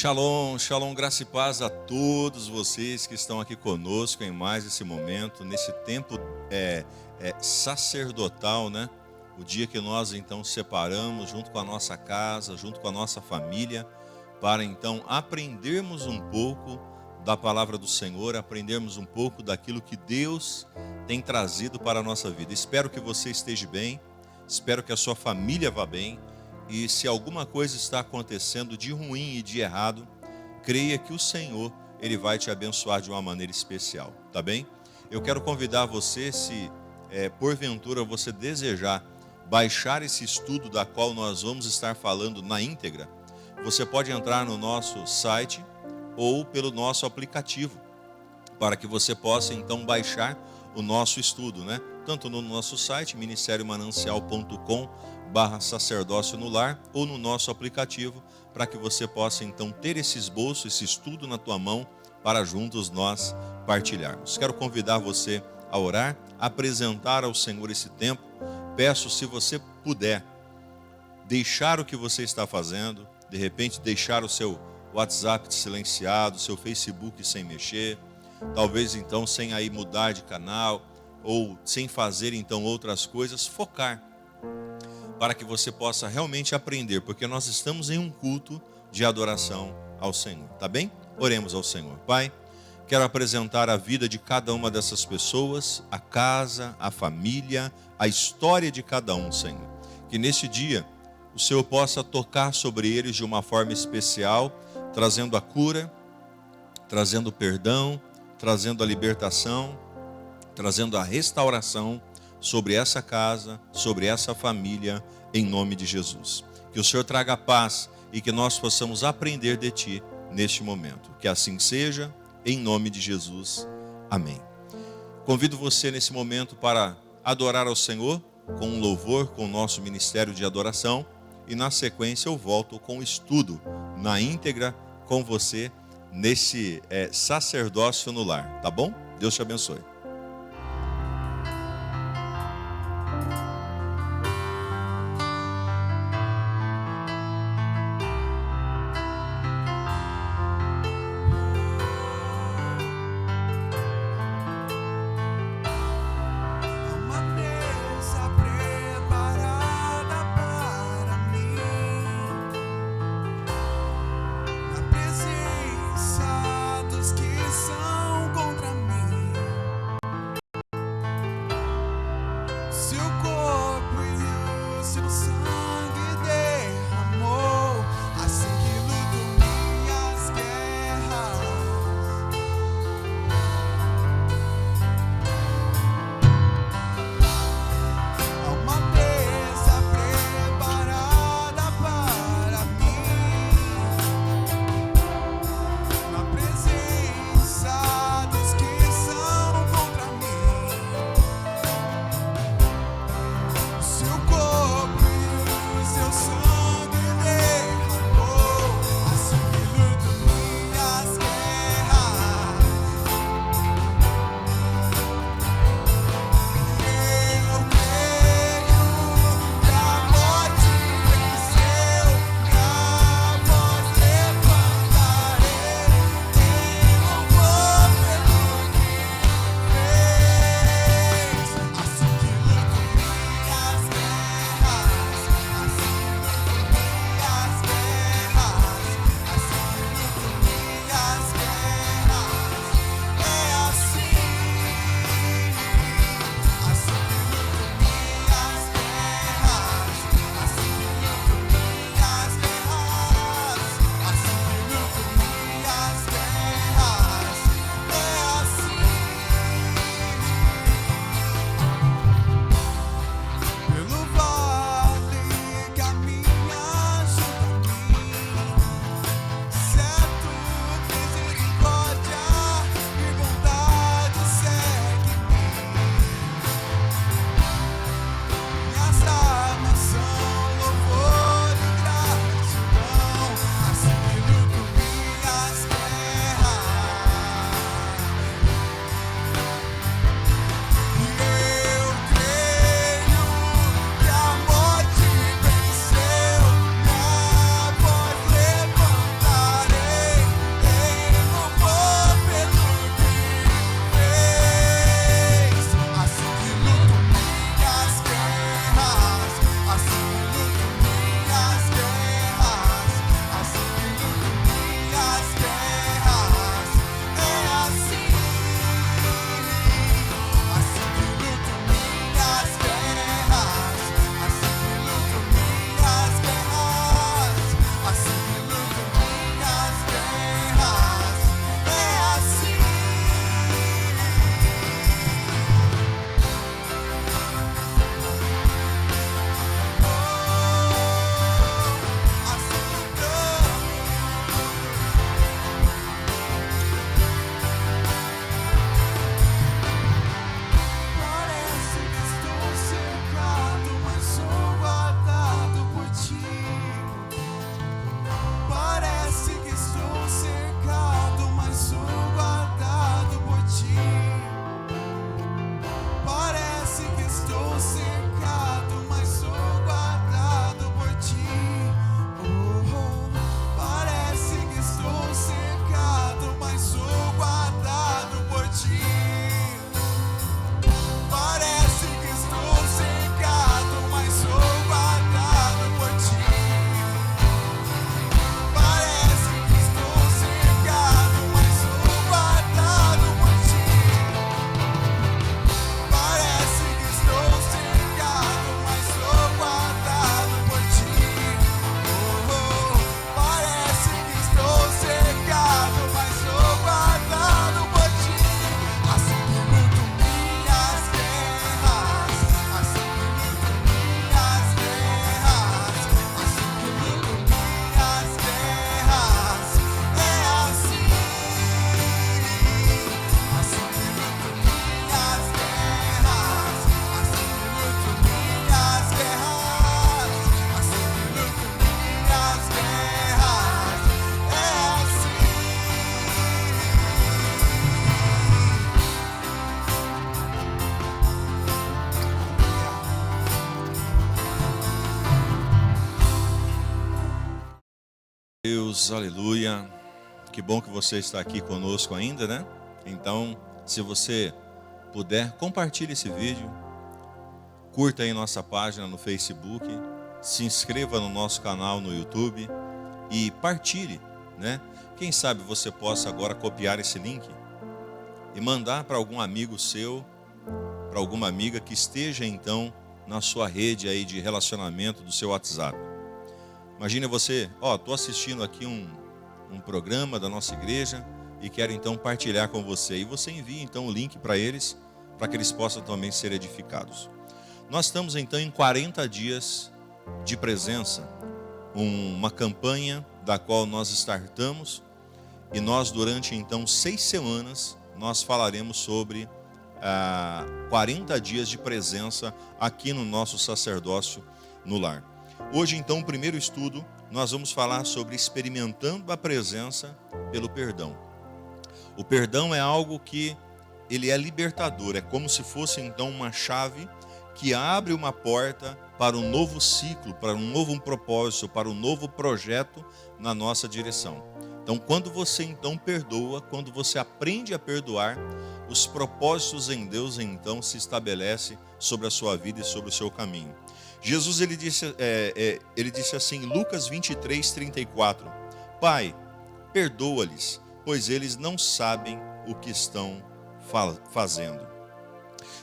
Shalom, shalom, graça e paz a todos vocês que estão aqui conosco em mais esse momento, nesse tempo sacerdotal, né? O dia que nós então separamos junto com a nossa casa, junto com a nossa família, para então aprendermos um pouco da palavra do Senhor, aprendermos um pouco daquilo que Deus tem trazido para a nossa vida. Espero que você esteja bem, espero que a sua família vá bem. E se alguma coisa está acontecendo de ruim e de errado, creia que o Senhor, Ele vai te abençoar de uma maneira especial, tá bem? Eu quero convidar você, se porventura você desejar baixar esse estudo da qual nós vamos estar falando na íntegra, você pode entrar no nosso site ou pelo nosso aplicativo, para que você possa então baixar o nosso estudo, né? Tanto no nosso site, ministeriomanancial.com/sacerdócio no lar, ou no nosso aplicativo, para que você possa então ter esse esboço, esse estudo na tua mão, para juntos nós partilharmos. Quero convidar você a orar, apresentar ao Senhor esse tempo. Peço, se você puder, deixar o que você está fazendo, de repente deixar o seu WhatsApp silenciado, o seu Facebook sem mexer, talvez então sem aí mudar de canal, ou sem fazer então outras coisas, focar, para que você possa realmente aprender, porque nós estamos em um culto de adoração ao Senhor, tá bem? Oremos ao Senhor. Pai, quero apresentar a vida de cada uma dessas pessoas, a casa, a família, a história de cada um, Senhor. Que neste dia o Senhor possa tocar sobre eles de uma forma especial, trazendo a cura, trazendo o perdão, trazendo a libertação, trazendo a restauração sobre essa casa, sobre essa família, em nome de Jesus. Que o Senhor traga paz e que nós possamos aprender de Ti neste momento. Que assim seja, em nome de Jesus. Amém. Convido você nesse momento para adorar ao Senhor com um louvor, com o nosso ministério de adoração, e na sequência eu volto com o estudo na íntegra com você nesse sacerdócio no lar, tá bom? Deus te abençoe. Que são contra mim. Deus, aleluia. Que bom que você está aqui conosco ainda, né? Então, se você puder, compartilhe esse vídeo, curta aí nossa página no Facebook, se inscreva no nosso canal no YouTube e partilhe, né? Quem sabe você possa agora copiar esse link e mandar para algum amigo seu, para alguma amiga que esteja então na sua rede aí de relacionamento do seu WhatsApp. Imagina você, estou assistindo aqui um programa da nossa igreja e quero então partilhar com você. E você envia então o link para eles, para que eles possam também ser edificados. Nós estamos então em 40 dias de presença, uma campanha da qual nós startamos, e nós durante então 6 semanas nós falaremos sobre 40 dias de presença aqui no nosso sacerdócio no lar. Hoje então, o primeiro estudo, nós vamos falar sobre experimentando a presença pelo perdão. O perdão é algo que ele é libertador, é como se fosse então uma chave que abre uma porta para um novo ciclo, para um novo propósito, para um novo projeto na nossa direção. Então, quando você então perdoa, quando você aprende a perdoar, os propósitos em Deus então se estabelecem sobre a sua vida e sobre o seu caminho. Jesus ele disse assim, Lucas 23, 34, Pai, perdoa-lhes, pois eles não sabem o que estão fazendo.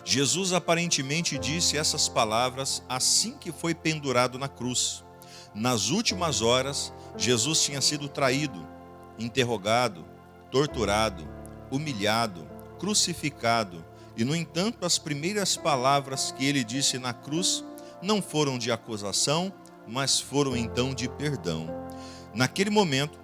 Jesus aparentemente disse essas palavras assim que foi pendurado na cruz. Nas últimas horas, Jesus tinha sido traído, interrogado, torturado, humilhado, crucificado, e no entanto as primeiras palavras que ele disse na cruz não foram de acusação, mas foram então de perdão. Naquele momento,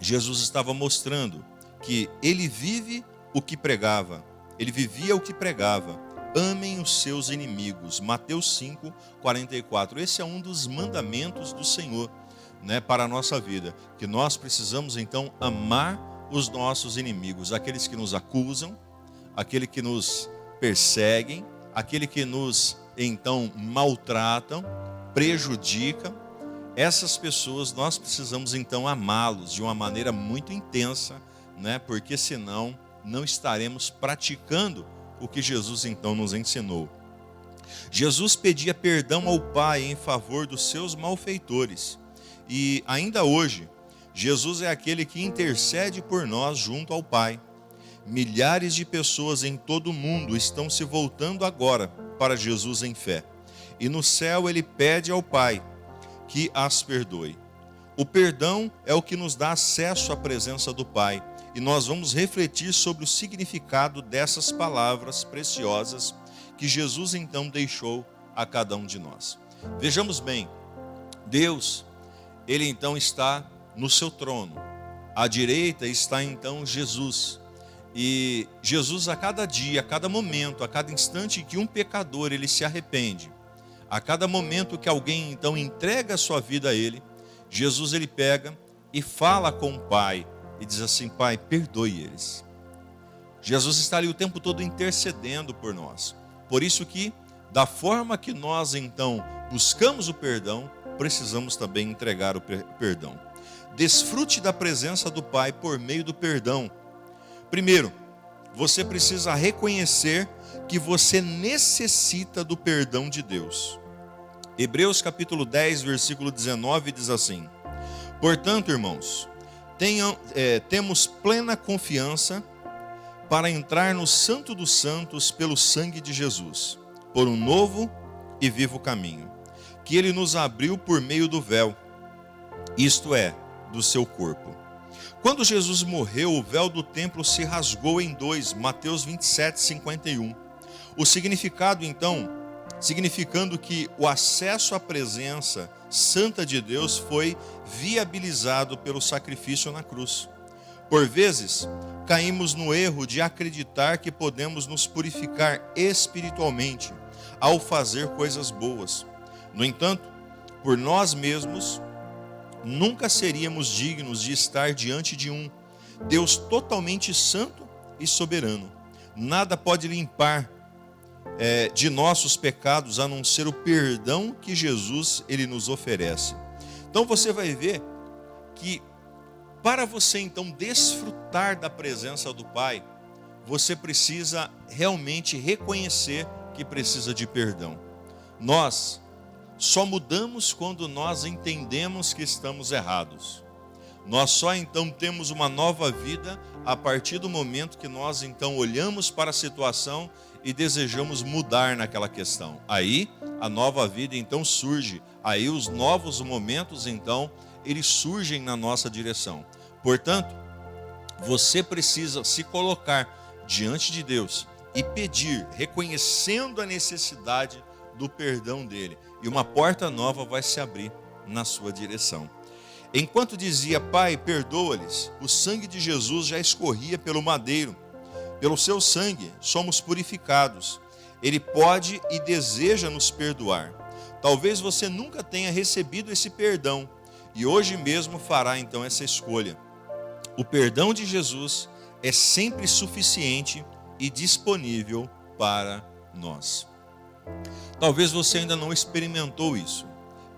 Jesus estava mostrando que ele vive o que pregava, ele vivia o que pregava. Amem os seus inimigos. Mateus 5, 44. Esse é um dos mandamentos do Senhor, né, para a nossa vida, que nós precisamos então amar os nossos inimigos, aqueles que nos acusam, aqueles que nos perseguem, aqueles que nos então maltratam, prejudicam. Essas pessoas nós precisamos então amá-los de uma maneira muito intensa, né? Porque senão não estaremos praticando o que Jesus então nos ensinou. Jesus pedia perdão ao Pai em favor dos seus malfeitores. E ainda hoje, Jesus é aquele que intercede por nós junto ao Pai. Milhares de pessoas em todo o mundo estão se voltando agora para Jesus em fé. E no céu ele pede ao Pai que as perdoe. O perdão é o que nos dá acesso à presença do Pai. E nós vamos refletir sobre o significado dessas palavras preciosas que Jesus então deixou a cada um de nós. Vejamos bem, Deus, ele então está no seu trono. À direita está então Jesus. E Jesus a cada dia, a cada momento, a cada instante que um pecador ele se arrepende, a cada momento que alguém então entrega a sua vida a ele, Jesus ele pega e fala com o Pai e diz assim, Pai, perdoe eles. Jesus está ali o tempo todo intercedendo por nós. Por isso que, da forma que nós então buscamos o perdão, precisamos também entregar o perdão. Desfrute da presença do Pai por meio do perdão. Primeiro, você precisa reconhecer que você necessita do perdão de Deus. Hebreus capítulo 10, versículo 19 diz assim, portanto, irmãos, temos plena confiança para entrar no Santo dos Santos pelo sangue de Jesus, por um novo e vivo caminho, que ele nos abriu por meio do véu, isto é, do seu corpo. Quando Jesus morreu, o véu do templo se rasgou em dois, Mateus 27, 51. O significado, então, significando que o acesso à presença santa de Deus foi viabilizado pelo sacrifício na cruz. Por vezes, caímos no erro de acreditar que podemos nos purificar espiritualmente ao fazer coisas boas. No entanto, por nós mesmos, nunca seríamos dignos de estar diante de um Deus totalmente santo e soberano. Nada pode limpar de nossos pecados a não ser o perdão que Jesus ele nos oferece. Então você vai ver que Para você então desfrutar da presença do Pai, você precisa realmente reconhecer que precisa de perdão. Nós só mudamos quando nós entendemos que estamos errados. Nós só então temos uma nova vida a partir do momento que nós então olhamos para a situação e desejamos mudar naquela questão. Aí a nova vida então surge, aí os novos momentos então, eles surgem na nossa direção. Portanto, você precisa se colocar diante de Deus e pedir, reconhecendo a necessidade do perdão dele. E uma porta nova vai se abrir na sua direção. Enquanto dizia, Pai, perdoa-lhes, o sangue de Jesus já escorria pelo madeiro. Pelo seu sangue somos purificados. Ele pode e deseja nos perdoar. Talvez você nunca tenha recebido esse perdão e hoje mesmo fará então essa escolha. O perdão de Jesus é sempre suficiente e disponível para nós. Talvez você ainda não experimentou isso.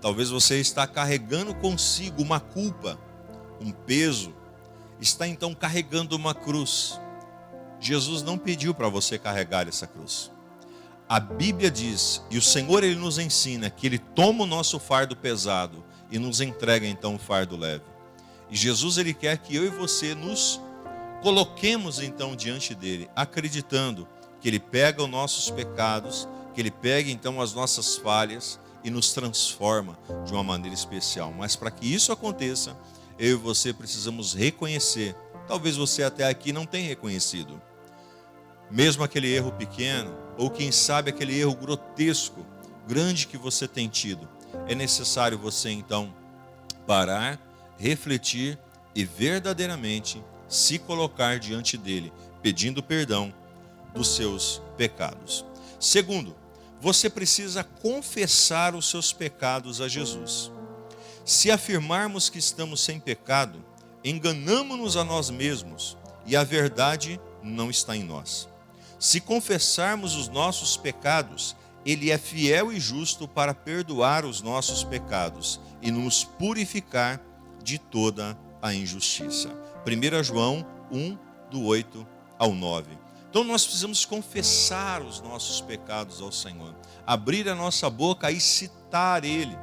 Talvez você está carregando consigo uma culpa, um peso. Está então carregando uma cruz. Jesus não pediu para você carregar essa cruz. A Bíblia diz, e o Senhor ele nos ensina, que Ele toma o nosso fardo pesado e nos entrega então o fardo leve. E Jesus ele quer que eu e você nos coloquemos então diante dele, acreditando que Ele pega os nossos pecados, que Ele pega então as nossas falhas e nos transforma de uma maneira especial. Mas para que isso aconteça, eu e você precisamos reconhecer. Talvez você até aqui não tenha reconhecido. Mesmo aquele erro pequeno, ou quem sabe aquele erro grotesco, grande que você tem tido. É necessário você então parar, refletir e verdadeiramente se colocar diante dele, pedindo perdão dos seus pecados. Segundo, você precisa confessar os seus pecados a Jesus. Se afirmarmos que estamos sem pecado, enganamo-nos a nós mesmos e a verdade não está em nós. Se confessarmos os nossos pecados, Ele é fiel e justo para perdoar os nossos pecados e nos purificar de toda a injustiça. 1 João 1, do 8 ao 9. Então nós precisamos confessar os nossos pecados ao Senhor, abrir a nossa boca e citar Ele,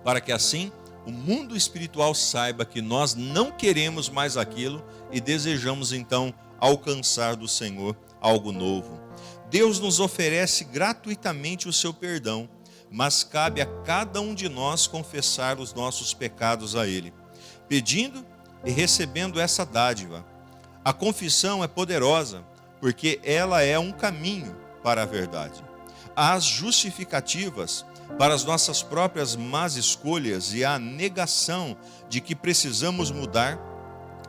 para que assim o mundo espiritual saiba que nós não queremos mais aquilo e desejamos então alcançar do Senhor algo novo. Deus nos oferece gratuitamente o seu perdão, mas cabe a cada um de nós confessar os nossos pecados a Ele, pedindo e recebendo essa dádiva. A confissão é poderosa, porque ela é um caminho para a verdade. As justificativas para as nossas próprias más escolhas e a negação de que precisamos mudar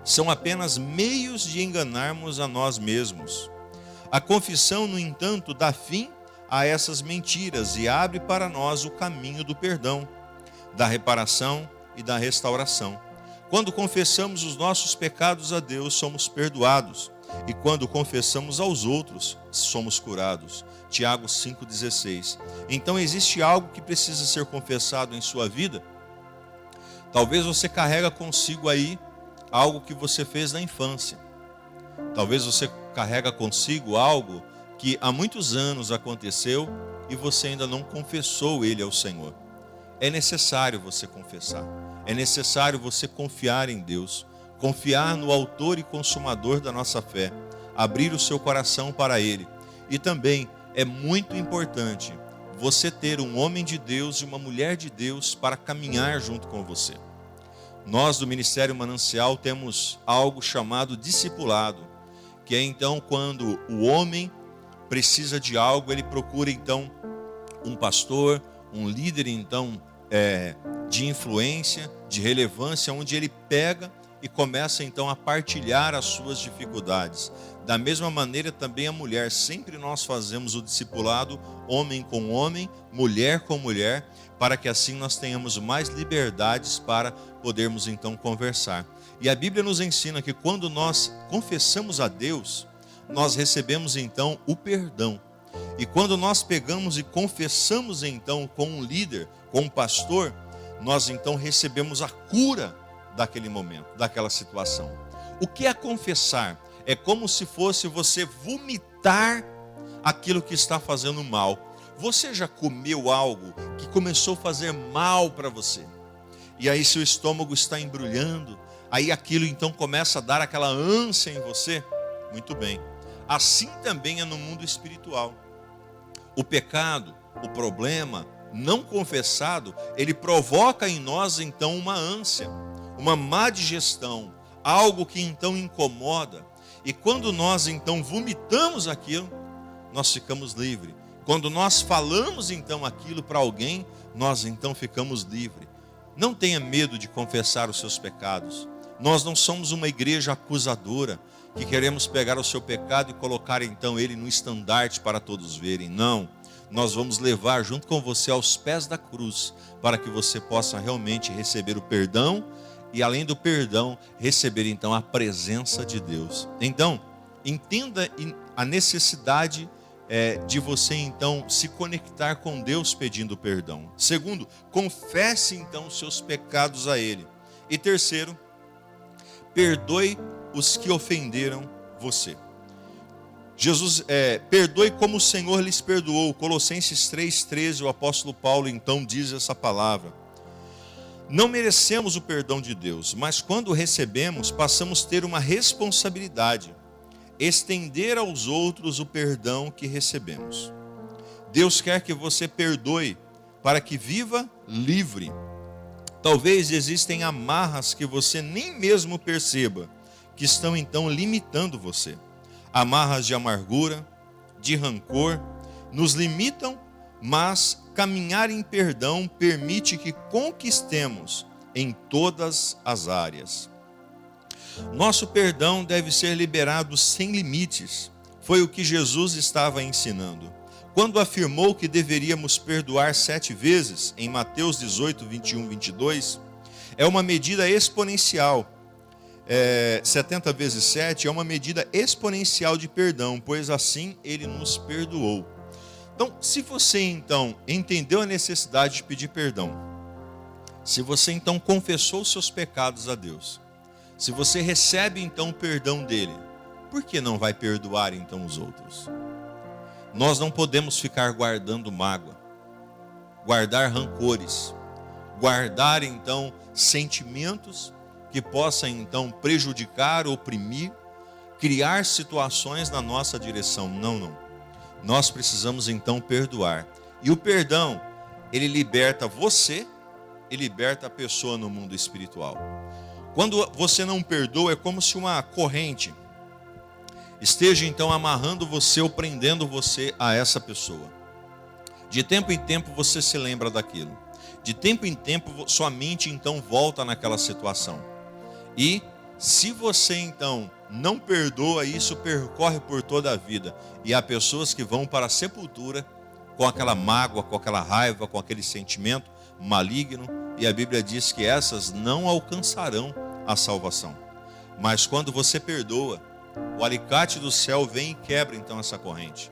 são apenas meios de enganarmos a nós mesmos. A confissão, no entanto, dá fim a essas mentiras e abre para nós o caminho do perdão, da reparação e da restauração. Quando confessamos os nossos pecados a Deus, somos perdoados. E quando confessamos aos outros, somos curados. Tiago 5,16. Então existe algo que precisa ser confessado em sua vida? Talvez você carrega consigo aí algo que você fez na infância. Talvez você carrega consigo algo que há muitos anos aconteceu e você ainda não confessou ele ao Senhor. É necessário você confessar. É necessário você confiar em Deus, confiar no autor e consumador da nossa fé, abrir o seu coração para Ele. E também é muito importante você ter um homem de Deus e uma mulher de Deus para caminhar junto com você. Nós do Ministério Manancial temos algo chamado discipulado, que é então quando o homem precisa de algo, ele procura então um pastor, um líder então de influência, de relevância, onde ele pega e começa então a partilhar as suas dificuldades. Da mesma maneira também a mulher, sempre nós fazemos o discipulado homem com homem, mulher com mulher, para que assim nós tenhamos mais liberdades para podermos então conversar. E a Bíblia nos ensina que quando nós confessamos a Deus, nós recebemos então o perdão. E quando nós pegamos e confessamos então com um líder, com um pastor, nós então recebemos a cura daquele momento, daquela situação. O que é confessar? É como se fosse você vomitar aquilo que está fazendo mal. Você já comeu algo que começou a fazer mal para você? E aí seu estômago está embrulhando, aí aquilo então começa a dar aquela ânsia em você? Muito bem. Assim também é no mundo espiritual. O pecado, o problema não confessado, ele provoca em nós então uma ânsia, uma má digestão, algo que então incomoda. E quando nós então vomitamos aquilo, nós ficamos livres. Quando nós falamos então aquilo para alguém, nós então ficamos livres. Não tenha medo de confessar os seus pecados. Nós não somos uma igreja acusadora, que queremos pegar o seu pecado e colocar então ele no estandarte para todos verem. Não, nós vamos levar junto com você aos pés da cruz, para que você possa realmente receber o perdão e além do perdão, receber então a presença de Deus. Então, entenda a necessidade de você então se conectar com Deus pedindo perdão. Segundo, confesse então os seus pecados a Ele. E terceiro, perdoe os que ofenderam você. Perdoe como o Senhor lhes perdoou. Colossenses 3,13, o apóstolo Paulo então diz essa palavra. Não merecemos o perdão de Deus, mas quando o recebemos, passamos a ter uma responsabilidade: estender aos outros o perdão que recebemos. Deus quer que você perdoe para que viva livre. Talvez existem amarras que você nem mesmo perceba, que estão então limitando você. Amarras de amargura, de rancor, nos limitam, mas caminhar em perdão permite que conquistemos em todas as áreas. Nosso perdão deve ser liberado sem limites. Foi o que Jesus estava ensinando. Quando afirmou que deveríamos perdoar 7 vezes, em Mateus 18, 21, 22, é uma medida exponencial. 70 vezes 7 é uma medida exponencial de perdão, pois assim Ele nos perdoou. Então, se você então entendeu a necessidade de pedir perdão, se você então confessou os seus pecados a Deus, se você recebe então o perdão dele, por que não vai perdoar então os outros? Nós não podemos ficar guardando mágoa, guardar rancores, guardar então sentimentos que possam então prejudicar, oprimir, criar situações na nossa direção. Não. Nós precisamos então perdoar. E o perdão, ele liberta você e liberta a pessoa no mundo espiritual. Quando você não perdoa, é como se uma corrente esteja então amarrando você ou prendendo você a essa pessoa. De tempo em tempo você se lembra daquilo. De tempo em tempo sua mente então volta naquela situação. E se você então não perdoa, isso percorre por toda a vida. E há pessoas que vão para a sepultura com aquela mágoa, com aquela raiva, com aquele sentimento maligno. E a Bíblia diz que essas não alcançarão a salvação. Mas quando você perdoa, o alicate do céu vem e quebra então essa corrente.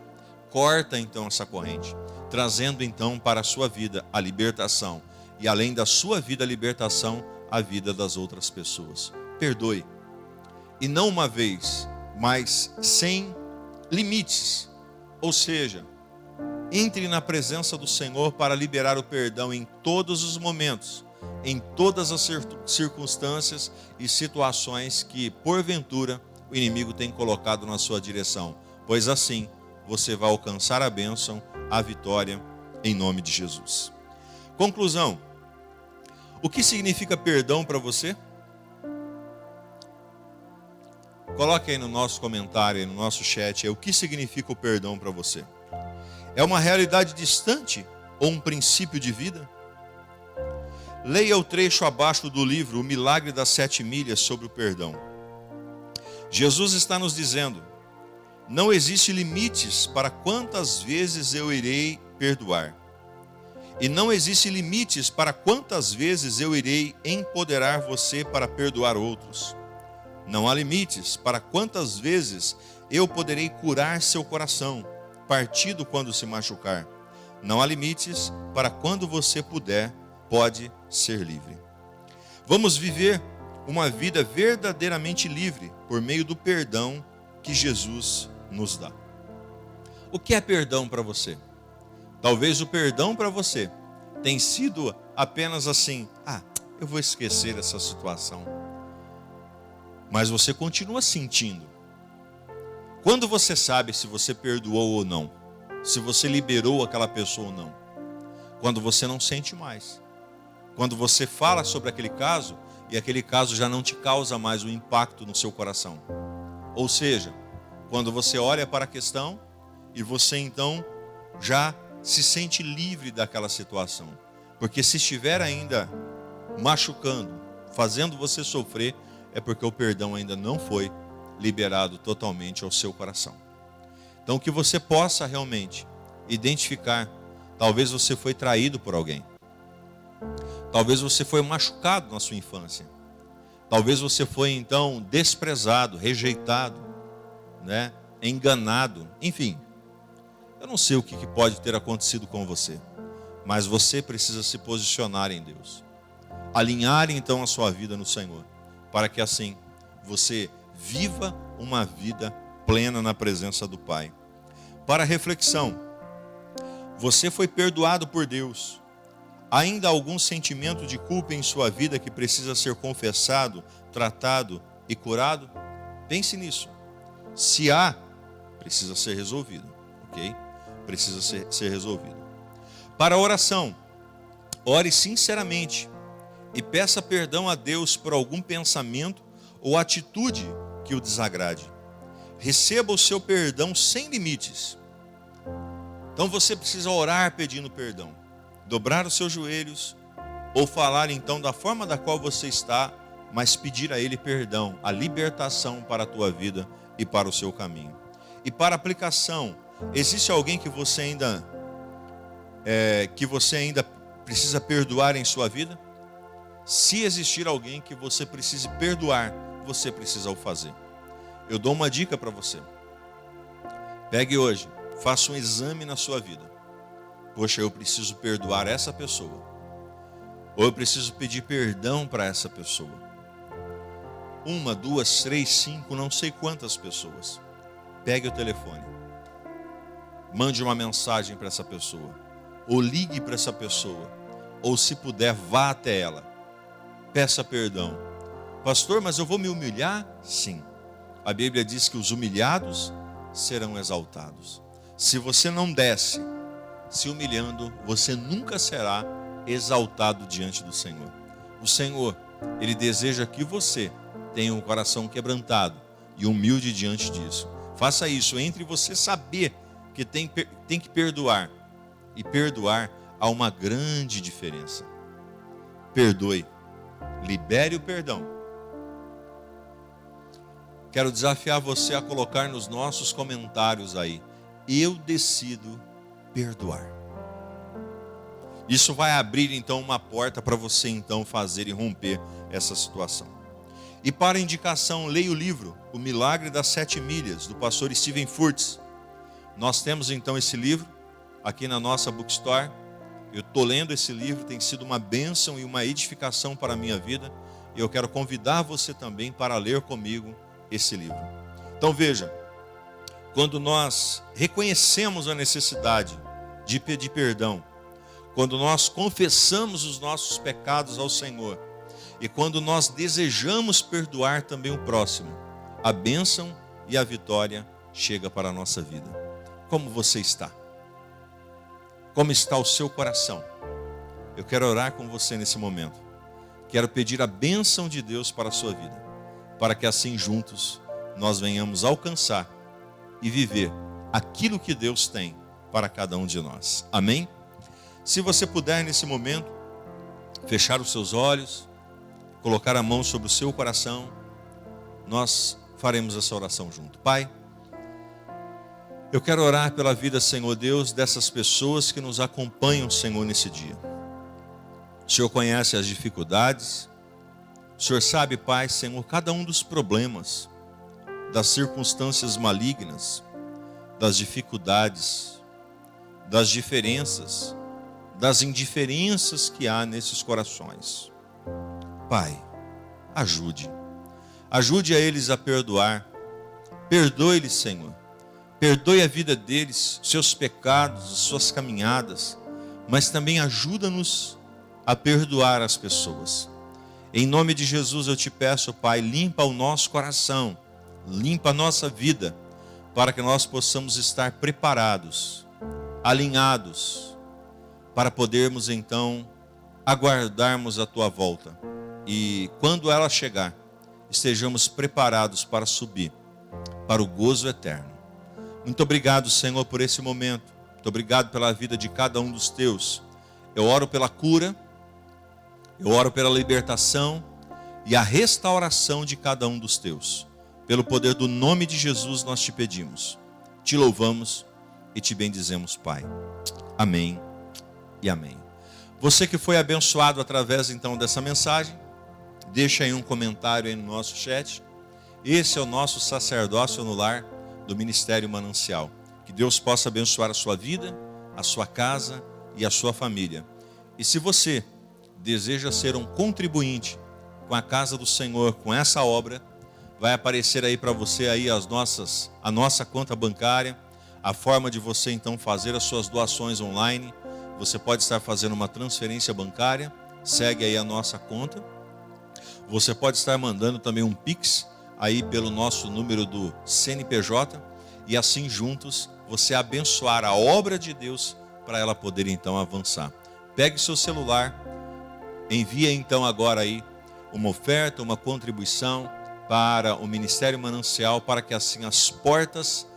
Corta então essa corrente, trazendo então para a sua vida a libertação. E além da sua vida a libertação, a vida das outras pessoas. Perdoe. E não uma vez, mas sem limites. Ou seja, entre na presença do Senhor para liberar o perdão em todos os momentos, em todas as circunstâncias e situações que, porventura, o inimigo tem colocado na sua direção. Pois assim, você vai alcançar a bênção, a vitória, em nome de Jesus. Conclusão. O que significa perdão para você? Coloque aí no nosso comentário, aí no nosso chat, o que significa o perdão para você? É uma realidade distante ou um princípio de vida? Leia o trecho abaixo do livro O Milagre das 7 Milhas sobre o perdão. Jesus está nos dizendo: não existe limites para quantas vezes eu irei perdoar. E não existe limites para quantas vezes eu irei empoderar você para perdoar outros. Não há limites para quantas vezes eu poderei curar seu coração, partido quando se machucar. Não há limites para quando você pode ser livre. Vamos viver uma vida verdadeiramente livre por meio do perdão que Jesus nos dá. O que é perdão para você? Talvez o perdão para você tenha sido apenas assim: eu vou esquecer essa situação. Mas você continua sentindo. Quando você sabe se você perdoou ou não, se você liberou aquela pessoa ou não? Quando você não sente mais. Quando você fala sobre aquele caso e aquele caso já não te causa mais um impacto no seu coração. Ou seja, quando você olha para a questão e você então já se sente livre daquela situação. Porque se estiver ainda machucando, fazendo você sofrer, é porque o perdão ainda não foi liberado totalmente ao seu coração. Então que você possa realmente identificar, talvez você foi traído por alguém. Talvez você foi machucado na sua infância. Talvez você foi então desprezado, rejeitado, enganado, enfim. Eu não sei o que pode ter acontecido com você, mas você precisa se posicionar em Deus. Alinhar então a sua vida no Senhor, para que assim você viva uma vida plena na presença do Pai. Para reflexão, você foi perdoado por Deus. Ainda há algum sentimento de culpa em sua vida que precisa ser confessado, tratado e curado? Pense nisso. Se há, precisa ser resolvido, ok? Precisa ser resolvido. Para a oração, ore sinceramente e peça perdão a Deus por algum pensamento ou atitude que o desagrade. Receba o seu perdão sem limites. Então você precisa orar pedindo perdão, dobrar os seus joelhos ou falar então da forma da qual você está, mas pedir a Ele perdão, a libertação para a tua vida e para o seu caminho. E para aplicação, existe alguém que você ainda precisa perdoar em sua vida? Se existir alguém que você precise perdoar, você precisa o fazer. Eu dou uma dica para você. Pegue hoje, faça um exame na sua vida. Poxa, eu preciso perdoar essa pessoa. Ou eu preciso pedir perdão para essa pessoa. 1, 2, 3, 5, não sei quantas pessoas. Pegue o telefone. Mande uma mensagem para essa pessoa. Ou ligue para essa pessoa. Ou se puder, vá até ela. Peça perdão. Pastor, mas eu vou me humilhar? Sim. A Bíblia diz que os humilhados serão exaltados. Se você não desce se humilhando, você nunca será exaltado diante do Senhor. O Senhor, Ele deseja que você tenha um coração quebrantado e humilde diante disso. Faça isso, entre você saber que tem que perdoar e perdoar, há uma grande diferença. Perdoe, libere o perdão. Quero desafiar você a colocar nos nossos comentários aí: eu decido perdoar. Isso vai abrir então uma porta para você então fazer e romper essa situação. E para indicação, leia o livro O Milagre das 7 Milhas, do pastor Steven Furtick. Nós temos então esse livro aqui na nossa bookstore. Eu estou lendo esse livro, tem sido uma bênção e uma edificação para a minha vida. E eu quero convidar você também para ler comigo esse livro. Então veja, quando nós reconhecemos a necessidade de pedir perdão, quando nós confessamos os nossos pecados ao Senhor e quando nós desejamos perdoar também o próximo, a bênção e a vitória chega para a nossa vida. Como você está? Como está o seu coração? Eu quero orar com você nesse momento. Quero pedir a bênção de Deus para a sua vida, para que assim juntos nós venhamos alcançar e viver aquilo que Deus tem para cada um de nós. Amém? Se você puder nesse momento fechar os seus olhos, colocar a mão sobre o seu coração, nós faremos essa oração junto. Pai, eu quero orar pela vida, Senhor Deus, dessas pessoas que nos acompanham, Senhor, nesse dia. O Senhor conhece as dificuldades, o Senhor sabe, Pai, Senhor, cada um dos problemas, das circunstâncias malignas, das dificuldades, das diferenças, das indiferenças que há nesses corações. Pai, ajude. Ajude a eles a perdoar. Perdoe-lhes, Senhor. Perdoe a vida deles, seus pecados, suas caminhadas, mas também ajuda-nos a perdoar as pessoas. Em nome de Jesus eu te peço, Pai, limpa o nosso coração, limpa a nossa vida, para que nós possamos estar preparados, alinhados, para podermos então aguardarmos a tua volta. E quando ela chegar, estejamos preparados para subir para o gozo eterno. Muito obrigado, Senhor, por esse momento. Muito obrigado pela vida de cada um dos teus. Eu oro pela cura, eu oro pela libertação e a restauração de cada um dos teus. Pelo poder do nome de Jesus nós te pedimos, te louvamos e te bendizemos, Pai. Amém e amém. Você que foi abençoado através então dessa mensagem, deixa aí um comentário aí no nosso chat. Esse é o nosso sacerdócio no lar do Ministério Manancial. Que Deus possa abençoar a sua vida, a sua casa e a sua família. E se você deseja ser um contribuinte com a casa do Senhor, com essa obra, vai aparecer aí para você aí a nossa conta bancária, a forma de você então fazer as suas doações online. Você pode estar fazendo uma transferência bancária, segue aí a nossa conta. Você pode estar mandando também um Pix aí pelo nosso número do CNPJ, e assim juntos você abençoar a obra de Deus para ela poder então avançar. Pegue seu celular, envie então agora aí uma oferta, uma contribuição para o Ministério Manancial, para que assim as portas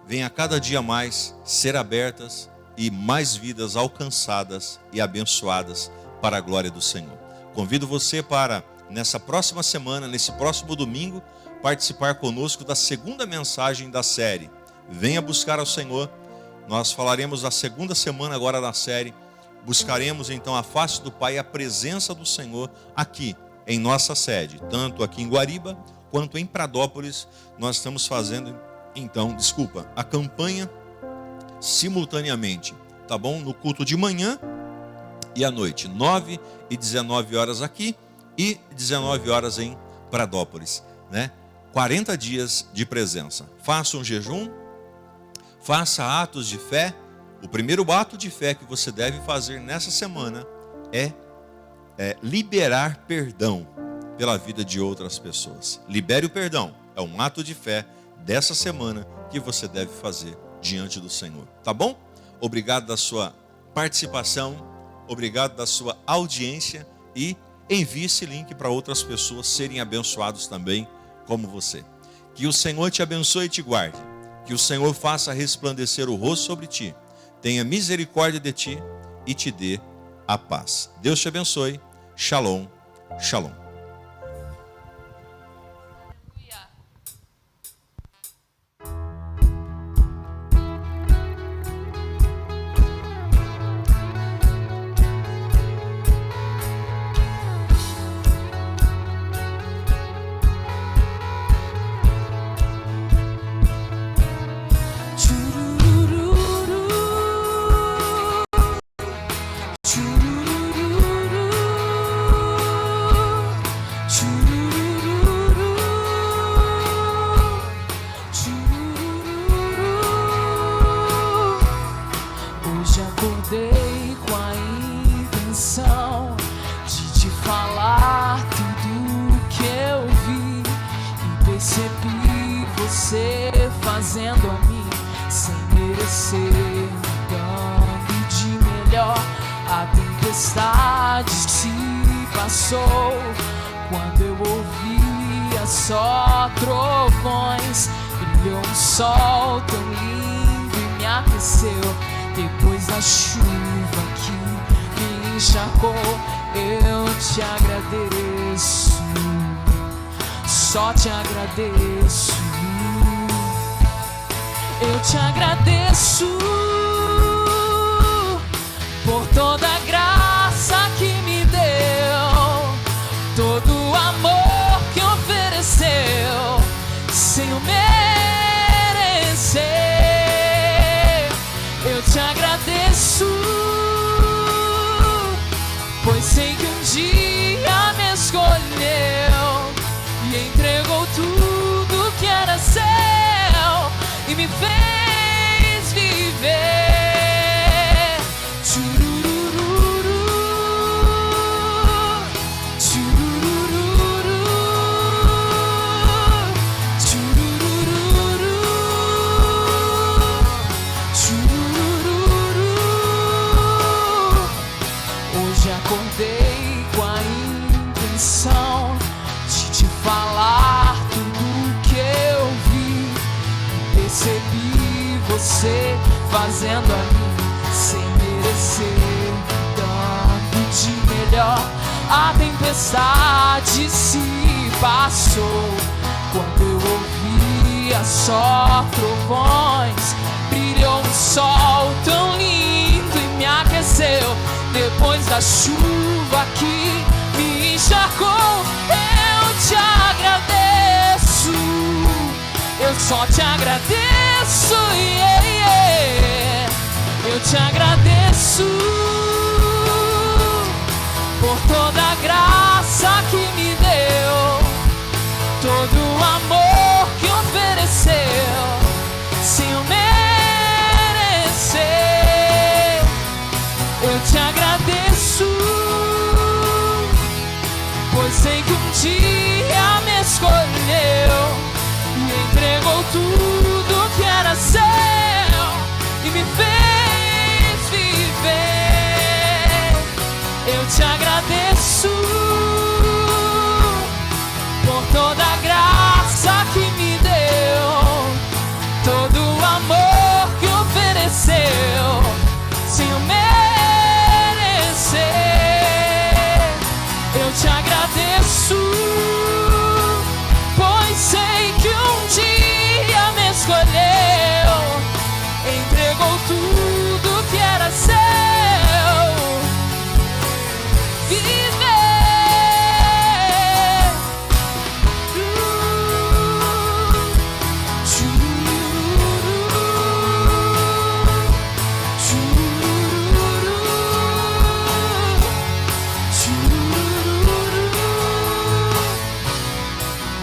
venham a cada dia mais ser abertas e mais vidas alcançadas e abençoadas para a glória do Senhor. Convido você para, nessa próxima semana, nesse próximo domingo, participar conosco da segunda mensagem da série. Venha buscar ao Senhor. Nós falaremos da segunda semana agora da série. Buscaremos então a face do Pai e a presença do Senhor aqui em nossa sede, tanto aqui em Guariba quanto em Pradópolis. Nós estamos fazendo então, a campanha simultaneamente, tá bom? No culto de manhã e à noite, 9 e 19 horas aqui e 19 horas em Pradópolis, né? 40 dias de presença. Faça um jejum, faça atos de fé. O primeiro ato de fé que você deve fazer nessa semana é liberar perdão pela vida de outras pessoas. Libere o perdão. É um ato de fé dessa semana que você deve fazer diante do Senhor. Tá bom? Obrigado da sua participação, obrigado da sua audiência e envie esse link para outras pessoas serem abençoados também como você. Que o Senhor te abençoe e te guarde. Que o Senhor faça resplandecer o rosto sobre ti, tenha misericórdia de ti e te dê a paz. Deus te abençoe. Shalom, shalom. Fazendo a mim sem merecer, me dando de melhor. A tempestade se passou quando eu ouvia só trovões. Brilhou um sol tão lindo e me aqueceu. Depois da chuva que me encharcou, eu te agradeço, só te agradeço. Eu te agradeço por toda a graça que me deu, todo o amor que ofereceu, sem eu merecer. Eu te agradeço, pois sei que um dia me escolheu fazendo a mim sem merecer, dando de melhor. A tempestade se passou quando eu ouvia só trovões. Brilhou um sol tão lindo e me aqueceu. Depois da chuva que me encharcou, eu te agradeço. Eu só te agradeço, yeah, yeah. Eu te agradeço por toda a graça que me deu, todo o amor que ofereceu, sem eu merecer. Eu te agradeço, pois sei que um dia me escolheu e entregou tudo que era seu e me fez viver. Eu te agradeço por toda a graça que me deu, todo o amor que ofereceu, sem eu merecer. Eu te agradeço, pois sei que um dia me escolheu, entregou tudo que era seu.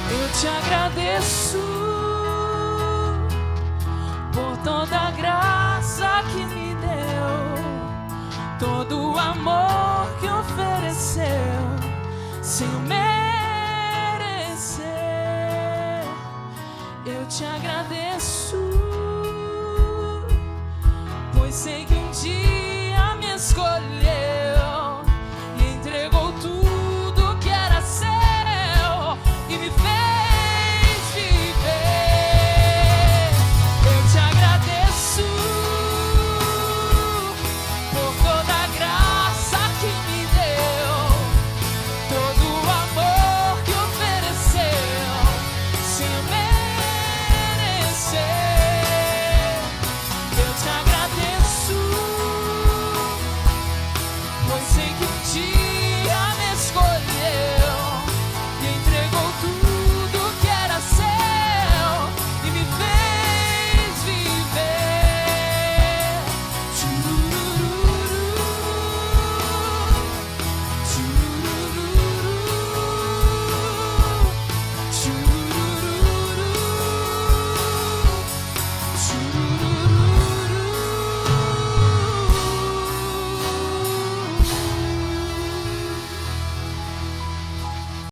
Eu te agradeço por toda a graça que me deu, todo o amor que ofereceu, sem eu merecer. Eu te agradeço, pois sei que um dia